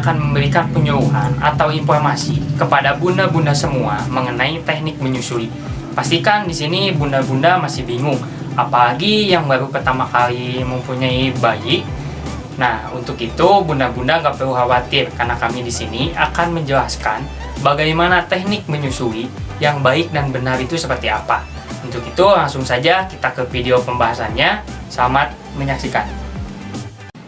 akan memberikan penyuluhan atau informasi kepada bunda-bunda semua mengenai teknik menyusui. Pastikan di sini bunda-bunda masih bingung, apalagi yang baru pertama kali mempunyai bayi. Nah, untuk itu bunda-bunda nggak perlu khawatir karena kami di sini akan menjelaskan bagaimana teknik menyusui yang baik dan benar itu seperti apa. Untuk itu langsung saja kita ke video pembahasannya. Selamat menyaksikan.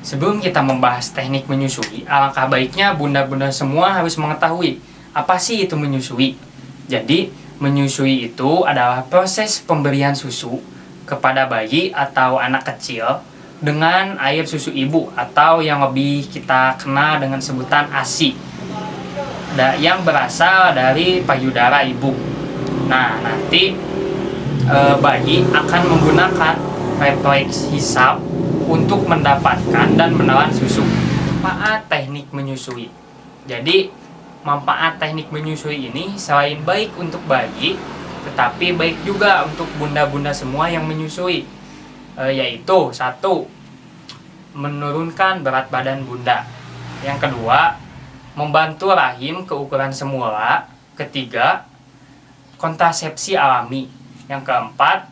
Sebelum kita membahas teknik menyusui, alangkah baiknya bunda-bunda semua harus mengetahui apa sih itu menyusui. Jadi, menyusui itu adalah proses pemberian susu kepada bayi atau anak kecil dengan air susu ibu atau yang lebih kita kenal dengan sebutan ASI yang berasal dari payudara ibu. Nah, nanti bayi akan menggunakan refleks hisap untuk mendapatkan dan menelan susu. Manfaat teknik menyusui. Jadi, manfaat teknik menyusui ini selain baik untuk bayi, tetapi baik juga untuk bunda-bunda semua yang menyusui. Yaitu satu, menurunkan berat badan bunda. Yang kedua, membantu rahim ke ukuran semula. Ketiga, kontrasepsi alami. Yang keempat,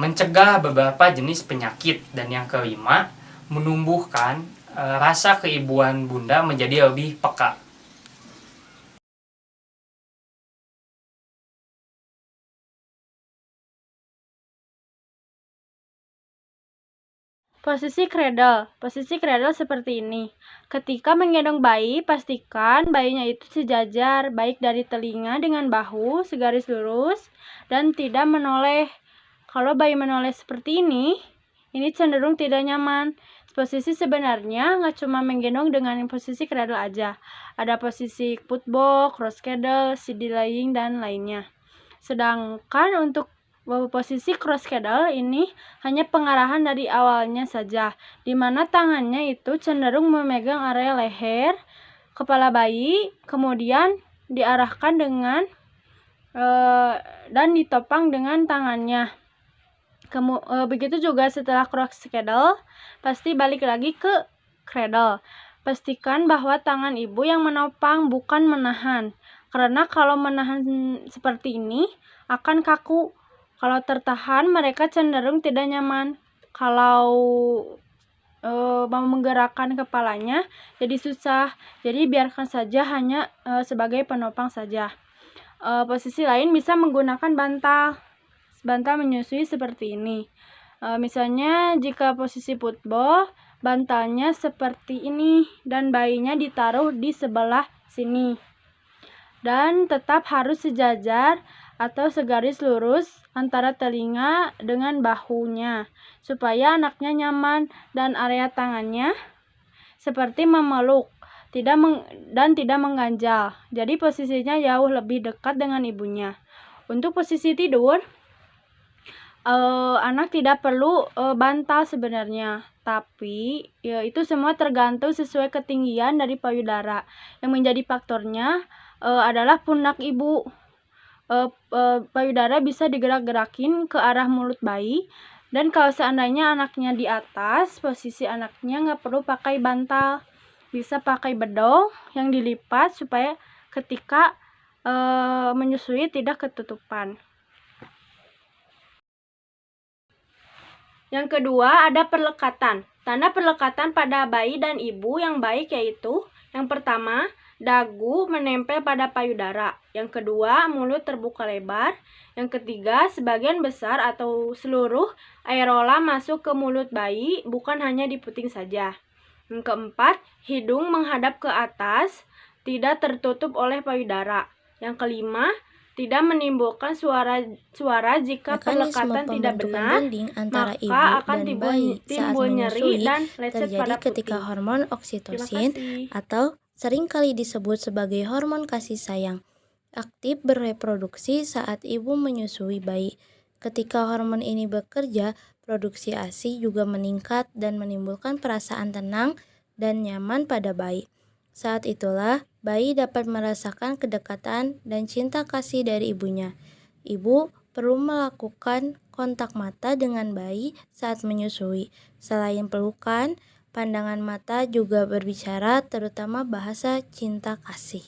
mencegah beberapa jenis penyakit. Dan yang kelima, menumbuhkan rasa keibuan bunda menjadi lebih peka. Posisi cradle. Posisi cradle seperti ini. Ketika menggendong bayi, pastikan bayinya itu sejajar, baik dari telinga dengan bahu, segaris lurus, dan tidak menoleh. Kalau bayi menoleh seperti ini cenderung tidak nyaman. Posisi sebenarnya nggak cuma menggendong dengan posisi cradle aja. Ada posisi footbox, cross cradle, CD laying, dan lainnya. Sedangkan untuk posisi cross cradle ini hanya pengarahan dari awalnya saja, di mana tangannya itu cenderung memegang area leher, kepala bayi, kemudian diarahkan dengan dan ditopang dengan tangannya. Begitu juga setelah cross cradle, pasti balik lagi ke cradle. Pastikan bahwa tangan ibu yang menopang, bukan menahan. Karena kalau menahan seperti ini akan kaku. Kalau tertahan, mereka cenderung tidak nyaman. Kalau mau menggerakkan kepalanya jadi susah. Jadi biarkan saja hanya sebagai penopang saja. Posisi lain bisa menggunakan bantal menyusui seperti ini. Misalnya jika posisi football, bantalnya seperti ini dan bayinya ditaruh di sebelah sini. Dan tetap harus sejajar atau segaris lurus antara telinga dengan bahunya supaya anaknya nyaman, dan area tangannya seperti memeluk dan tidak mengganjal. Jadi posisinya jauh lebih dekat dengan ibunya. Untuk posisi tidur, anak tidak perlu bantal sebenarnya, tapi ya itu semua tergantung sesuai ketinggian dari payudara. Yang menjadi faktornya adalah pundak ibu. Payudara bisa digerak-gerakin ke arah mulut bayi, dan kalau seandainya anaknya di atas, posisi anaknya nggak perlu pakai bantal, bisa pakai bedong yang dilipat supaya ketika menyusui tidak ketutupan. Yang kedua ada perlekatan. Tanda perlekatan pada bayi dan ibu yang baik yaitu, yang pertama, dagu menempel pada payudara. Yang kedua, mulut terbuka lebar. Yang ketiga, sebagian besar atau seluruh areola masuk ke mulut bayi, bukan hanya di puting saja. Yang keempat, hidung menghadap ke atas, tidak tertutup oleh payudara. Yang kelima, tidak menimbulkan suara jika perlekatan tidak benar, antara ibu maka akan dan bayi saat timbul nyeri menyusui dan lecet terjadi pada ketika puting. hormon oksitosin atau seringkali disebut sebagai hormon kasih sayang aktif bereproduksi saat ibu menyusui bayi. Ketika hormon ini bekerja, produksi ASI juga meningkat dan menimbulkan perasaan tenang dan nyaman pada bayi. Saat itulah bayi dapat merasakan kedekatan dan cinta kasih dari ibunya. Ibu perlu melakukan kontak mata dengan bayi saat menyusui. Selain pelukan, Pandangan mata juga berbicara, terutama bahasa cinta kasih.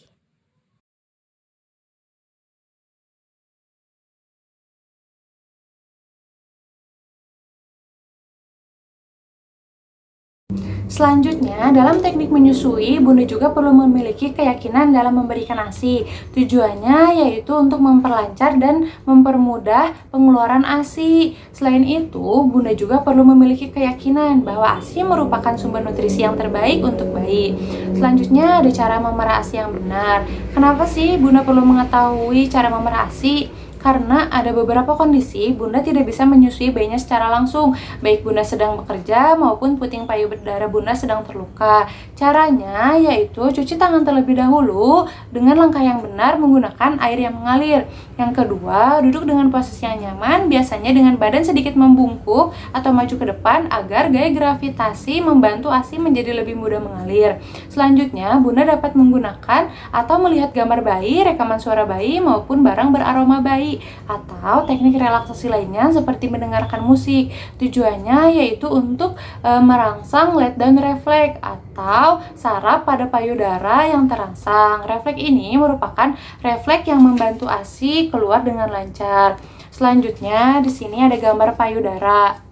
Selanjutnya, dalam teknik menyusui, Bunda juga perlu memiliki keyakinan dalam memberikan ASI. Tujuannya yaitu untuk memperlancar dan mempermudah pengeluaran ASI. Selain itu, Bunda juga perlu memiliki keyakinan bahwa ASI merupakan sumber nutrisi yang terbaik untuk bayi. Selanjutnya, ada cara memerah ASI yang benar. Kenapa sih Bunda perlu mengetahui cara memerah ASI? Karena ada beberapa kondisi Bunda tidak bisa menyusui bayinya secara langsung, baik Bunda sedang bekerja maupun puting payung berdarah Bunda sedang terluka. Caranya yaitu cuci tangan terlebih dahulu dengan langkah yang benar menggunakan air yang mengalir. Yang kedua, duduk dengan posisi yang nyaman, biasanya dengan badan sedikit membungkuk atau maju ke depan agar gaya gravitasi membantu ASI menjadi lebih mudah mengalir. Selanjutnya, Bunda dapat menggunakan atau melihat gambar bayi, rekaman suara bayi maupun barang beraroma bayi, atau teknik relaksasi lainnya seperti mendengarkan musik. Tujuannya yaitu untuk merangsang let down refleks atau saraf pada payudara yang terangsang. Refleks ini merupakan refleks yang membantu ASI keluar dengan lancar. Selanjutnya di sini ada gambar payudara.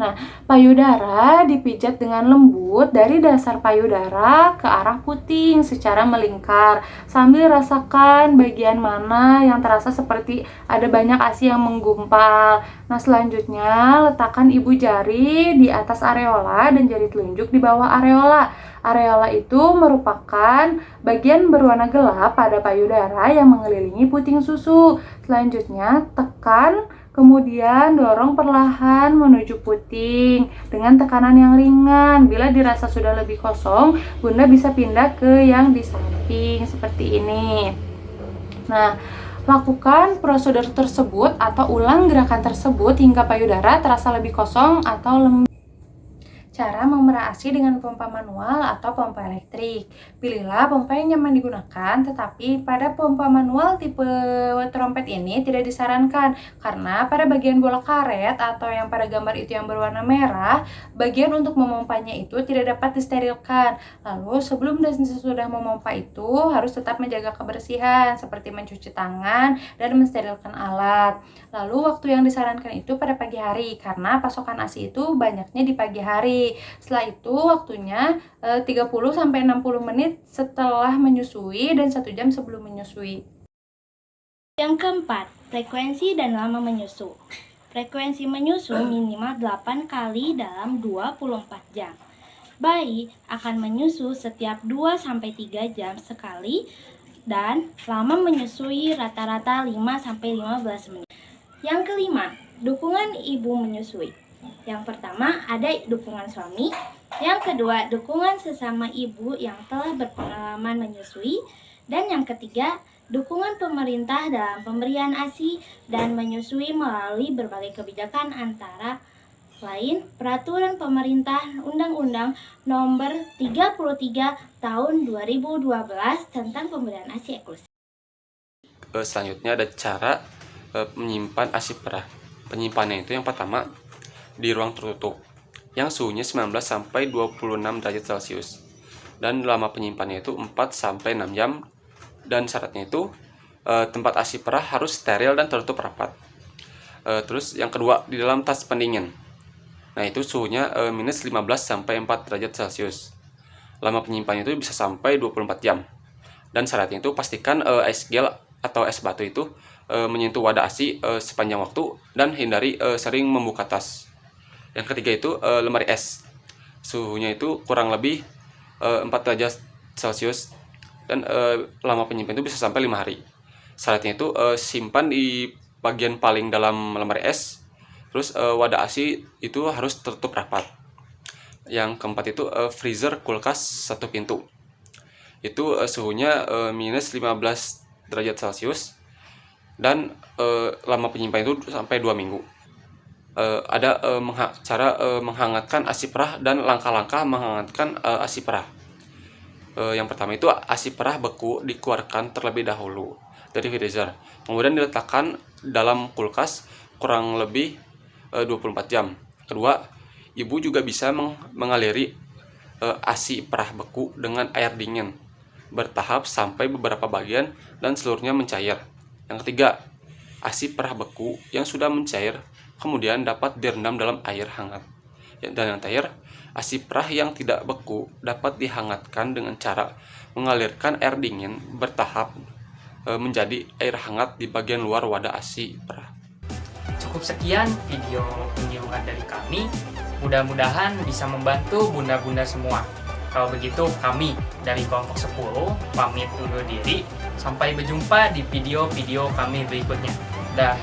Nah, payudara dipijat dengan lembut dari dasar payudara ke arah puting secara melingkar sambil rasakan bagian mana yang terasa seperti ada banyak ASI yang menggumpal. Nah, selanjutnya letakkan ibu jari di atas areola dan jari telunjuk di bawah areola. Areola itu merupakan bagian berwarna gelap pada payudara yang mengelilingi puting susu. Selanjutnya, tekan, kemudian dorong perlahan menuju puting dengan tekanan yang ringan. Bila dirasa sudah lebih kosong, Bunda bisa pindah ke yang di samping seperti ini. Nah, lakukan prosedur tersebut atau ulang gerakan tersebut hingga payudara terasa lebih kosong atau lembut. Cara memerah ASI dengan pompa manual atau pompa elektrik. Pilihlah pompa yang nyaman digunakan, tetapi pada pompa manual tipe trompet ini tidak disarankan karena pada bagian bola karet atau yang pada gambar itu yang berwarna merah, bagian untuk memompanya itu tidak dapat disterilkan. Lalu sebelum dan sesudah memompa itu harus tetap menjaga kebersihan seperti mencuci tangan dan mensterilkan alat. Lalu waktu yang disarankan itu pada pagi hari karena pasokan ASI itu banyaknya di pagi hari. Setelah itu waktunya 30-60 menit setelah menyusui dan 1 jam sebelum menyusui. Yang keempat, frekuensi dan lama menyusu. Frekuensi menyusu minimal 8 kali dalam 24 jam. Bayi akan menyusu setiap 2-3 jam sekali dan lama menyusui rata-rata 5-15 menit. Yang kelima, dukungan ibu menyusui. Yang pertama ada dukungan suami, yang kedua dukungan sesama ibu yang telah berpengalaman menyusui, dan yang ketiga dukungan pemerintah dalam pemberian ASI dan menyusui melalui berbagai kebijakan antara lain peraturan pemerintah Undang-Undang Nomor 33 Tahun 2012 tentang pemberian ASI eksklusif. Selanjutnya ada cara menyimpan ASI perah. Penyimpanannya itu yang pertama di ruang tertutup yang suhunya 19-26 derajat Celcius dan lama penyimpanannya itu 4-6 jam, dan syaratnya itu tempat ASI perah harus steril dan tertutup rapat. Terus yang kedua di dalam tas pendingin. Nah, itu suhunya minus 15-4 derajat Celcius. Lama penyimpanannya itu bisa sampai 24 jam. Dan syaratnya itu pastikan es gel atau es batu itu menyentuh wadah ASI sepanjang waktu dan hindari sering membuka tas. Yang ketiga itu lemari es. Suhunya itu kurang lebih 4 derajat Celcius dan lama penyimpanan itu bisa sampai 5 hari. Syaratnya itu simpan di bagian paling dalam lemari es. Terus wadah ASI itu harus tertutup rapat. Yang keempat itu freezer kulkas 1 pintu. Itu suhunya minus 15 derajat Celcius dan lama penyimpanan itu sampai 2 minggu. Ada cara menghangatkan ASI perah dan langkah-langkah menghangatkan ASI perah. Yang pertama itu ASI perah beku dikeluarkan terlebih dahulu dari freezer, kemudian diletakkan dalam kulkas kurang lebih 24 jam. Kedua, ibu juga bisa mengaliri ASI perah beku dengan air dingin bertahap sampai beberapa bagian dan seluruhnya mencair. Yang ketiga, ASI perah beku yang sudah mencair kemudian dapat direndam dalam air hangat. Dan yang terakhir, ASI perah yang tidak beku dapat dihangatkan dengan cara mengalirkan air dingin bertahap menjadi air hangat di bagian luar wadah ASI perah. Cukup sekian video penyuluhan dari kami. Mudah-mudahan bisa membantu bunda-bunda semua. Kalau begitu kami dari kelompok 10 pamit undur diri. Sampai berjumpa di video-video kami berikutnya. Dah.